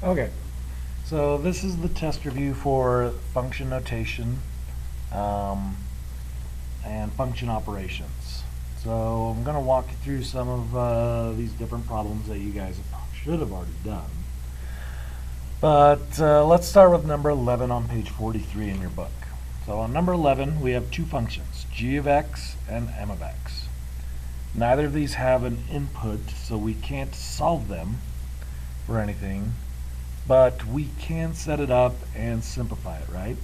Okay, so this is the test review for function notation um, and function operations. So I'm going to walk you through some of these different problems that you guys should have already done. But let's start with number 11 on page 43 in your book. So on number 11, we have two functions, g of x and m of x. Neither of these have an input, so we can't solve them for anything, but we can set it up and simplify it, right?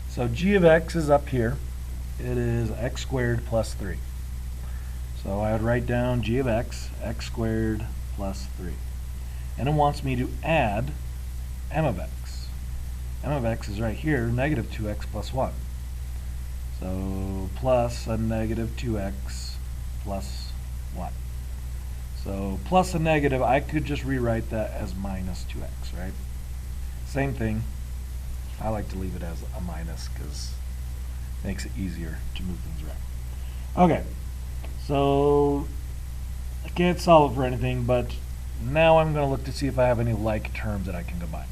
So g of x is up here. It is x squared plus 3. So I would write down g of x squared plus 3. And it wants me to add m of x. M of x is right here, negative 2x plus 1. So plus a negative 2x plus 1. So plus a negative, I could just rewrite that as minus 2x, right? Same thing. I like to leave it as a minus because it makes it easier to move things around. Okay, so I can't solve it for anything, but now I'm going to look to see if I have any like terms that I can combine.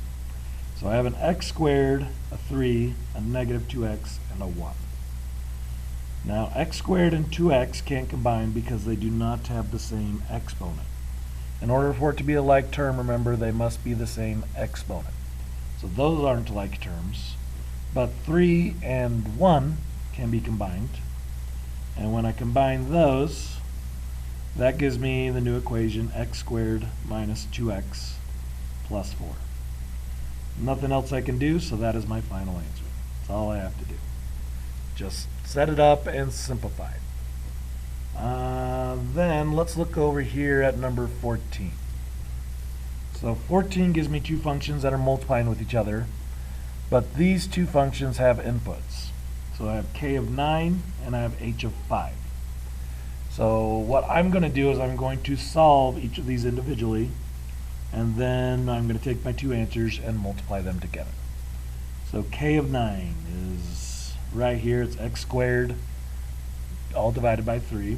So I have an x squared, a 3, a negative 2x, and a 1. Now x squared and 2x can't combine because they do not have the same exponent. In order for it to be a like term, remember, they must be the same exponent. So those aren't like terms, but 3 and 1 can be combined. And when I combine those, that gives me the new equation, x squared minus 2x plus 4. Nothing else I can do, so that is my final answer. That's all I have to do. Just set it up and simplify it. Then let's look over here at number 14. So 14 gives me two functions that are multiplying with each other, but these two functions have inputs. So I have k of 9 and I have h of 5. So what I'm going to do is I'm going to solve each of these individually, and then I'm going to take my two answers and multiply them together. So k of 9 is right here, it's x squared, all divided by 3.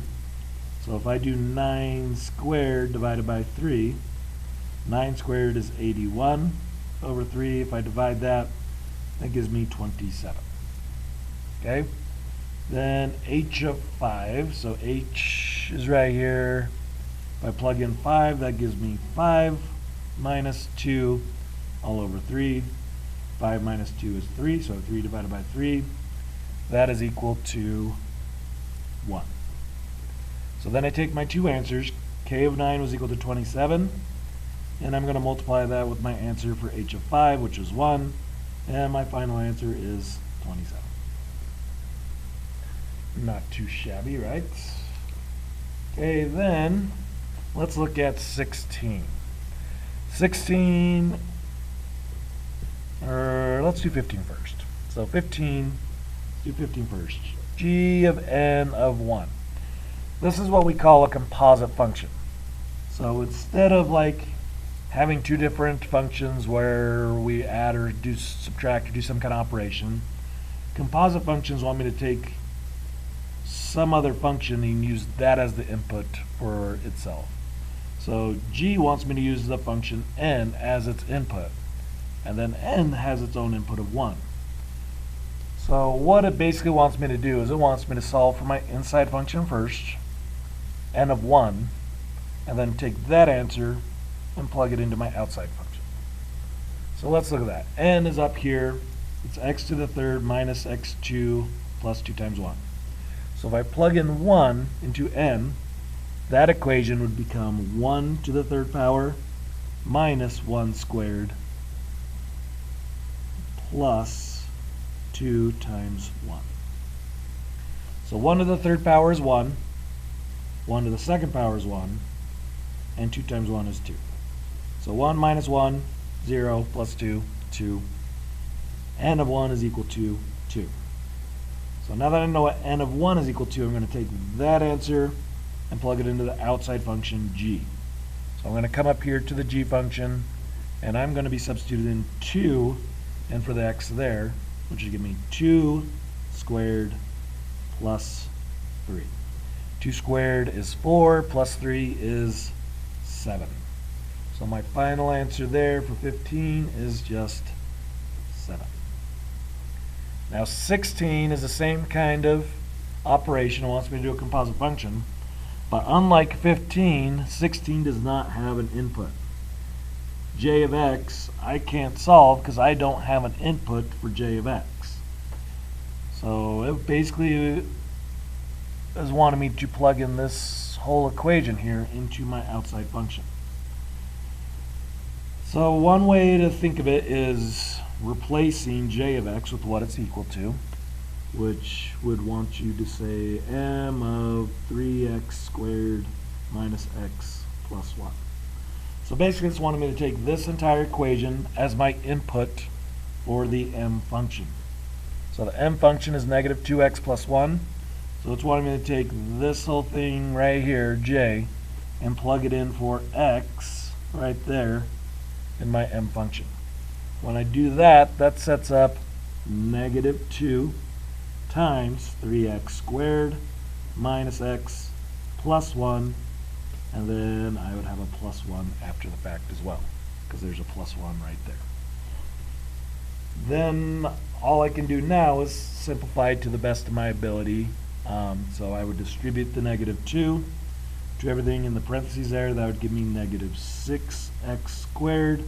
So if I do 9 squared divided by 3, 9 squared is 81 over 3. If I divide that, that gives me 27. Okay? Then h of 5, so h is right here. If I plug in 5, that gives me 5 minus 2 all over 3. 5 minus 2 is 3, so 3 divided by 3. That is equal to 1. So then I take my two answers. K of 9 was equal to 27. And I'm going to multiply that with my answer for h of 5, which is 1. And my final answer is 27. Not too shabby, right? Okay, then let's look at 16. 16, or let's do 15 first. So 15, let's do 15 first. G of n of 1. This is what we call a composite function. So instead of like having two different functions where we add or do subtract or do some kind of operation, composite functions want me to take some other function and use that as the input for itself. So g wants me to use the function n as its input, and then n has its own input of 1. So what it basically wants me to do is it wants me to solve for my inside function first, n of 1, and then take that answer and plug it into my outside function. So let's look at that. N is up here. It's x to the third minus x2 plus 2 times 1. So if I plug in 1 into n, that equation would become 1 to the third power minus 1 squared plus 2 times 1. So 1 to the third power is 1, 1 to the second power is 1, and 2 times 1 is 2. So 1 minus 1, 0, plus 2, 2. N of 1 is equal to 2. So now that I know what n of 1 is equal to, I'm going to take that answer and plug it into the outside function g. So I'm going to come up here to the g function, and I'm going to be substituting 2, and for the x there, which will give me 2 squared plus 3. 2 squared is 4, plus 3 is 7. So my final answer there for 15 is just 7. Now 16 is the same kind of operation. It wants me to do a composite function. But unlike 15, 16 does not have an input. J of x I can't solve because I don't have an input for j of x. So it basically is wanting me to plug in this whole equation here into my outside function. So one way to think of it is replacing j of x with what it's equal to, which would want you to say m of 3x squared minus x plus 1. So basically it's wanting me to take this entire equation as my input for the m function. So the m function is negative 2x plus 1. So it's wanting me to take this whole thing right here, j, and plug it in for x right there in my m function. When I do that, that sets up negative 2 times 3x squared minus x plus 1, and then I would have a plus 1 after the fact as well, because there's a plus 1 right there. Then all I can do now is simplify it to the best of my ability. So I would distribute the negative 2 to everything in the parentheses there. That would give me negative 6x squared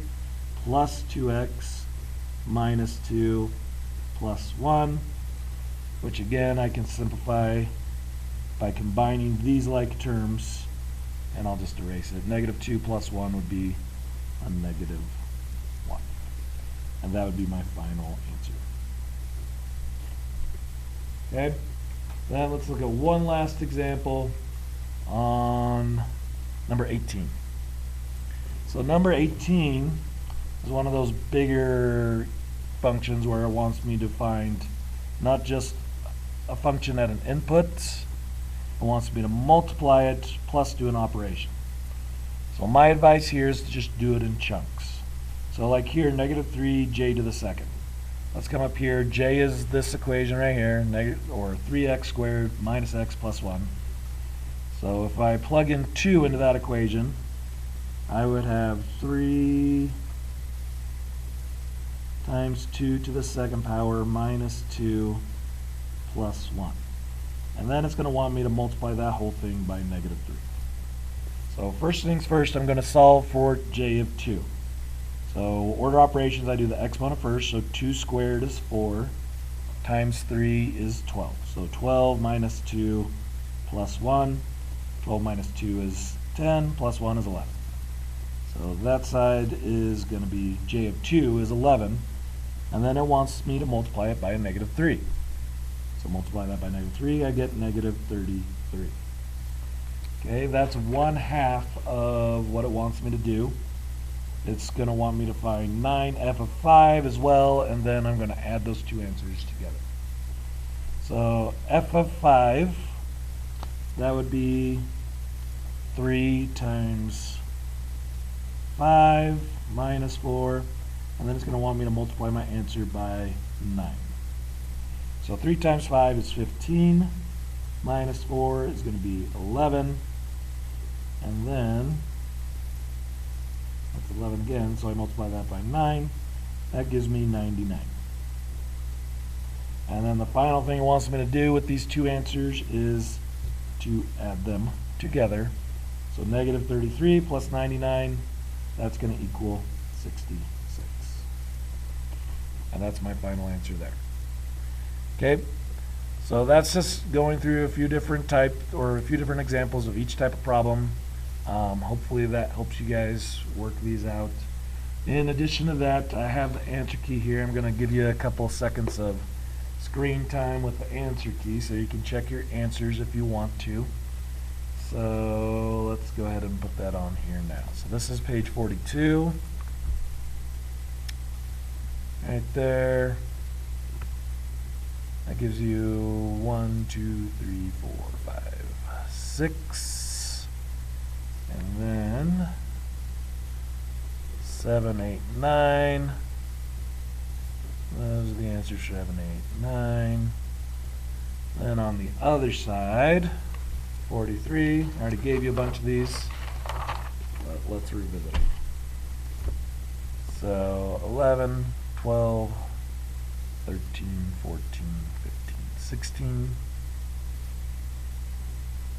plus 2x minus 2 plus 1, which again I can simplify by combining these like terms, and I'll just erase it. Negative 2 plus 1 would be a negative 1. And that would be my final answer. Okay? Then let's look at one last example on number 18. So number 18 is one of those bigger functions where it wants me to find not just a function at an input, it wants me to multiply it plus do an operation. So my advice here is to just do it in chunks. So like here, negative 3 j to the second. Let's come up here. J is this equation right here, or 3x squared minus x plus 1. So if I plug in 2 into that equation, I would have 3 times 2 to the second power minus 2 plus 1. And then it's going to want me to multiply that whole thing by negative 3. So first things first, I'm going to solve for j of 2. So order operations, I do the exponent first. So 2 squared is 4 times 3 is 12. So 12 minus 2 plus 1. 12 minus 2 is 10 plus 1 is 11. So that side is going to be j of 2 is 11. And then it wants me to multiply it by a negative 3. So multiply that by negative 3, I get negative 33. Okay, that's 1/2 of what it wants me to do. It's going to want me to find 9f of 5 as well, and then I'm going to add those two answers together. So f of 5, that would be 3 times 5 minus 4, and then it's going to want me to multiply my answer by 9. So 3 times 5 is 15, minus 4 is going to be 11, and then that's 11 again, so I multiply that by 9. That gives me 99. And then the final thing it wants me to do with these two answers is to add them together. So negative 33 plus 99, that's going to equal 66. And that's my final answer there. Okay, so that's just going through a few different examples of each type of problem. Hopefully that helps you guys work these out. In addition to that, I have the answer key here. I'm going to give you a couple seconds of screen time with the answer key so you can check your answers if you want to. So let's go ahead and put that on here now. So this is page 42. Right there. That gives you 1, 2, 3, 4, 5, 6. And then 7, 8, 9. Those are the answers, 7, 8, 9. Then on the other side, 43. I already gave you a bunch of these, but let's revisit it. So 11, 12, 13, 14, 15, 16,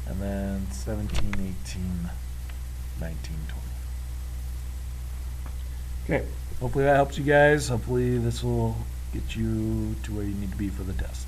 and then 17, 18, 19, 20. Okay, hopefully that helps you guys. Hopefully this will get you to where you need to be for the test.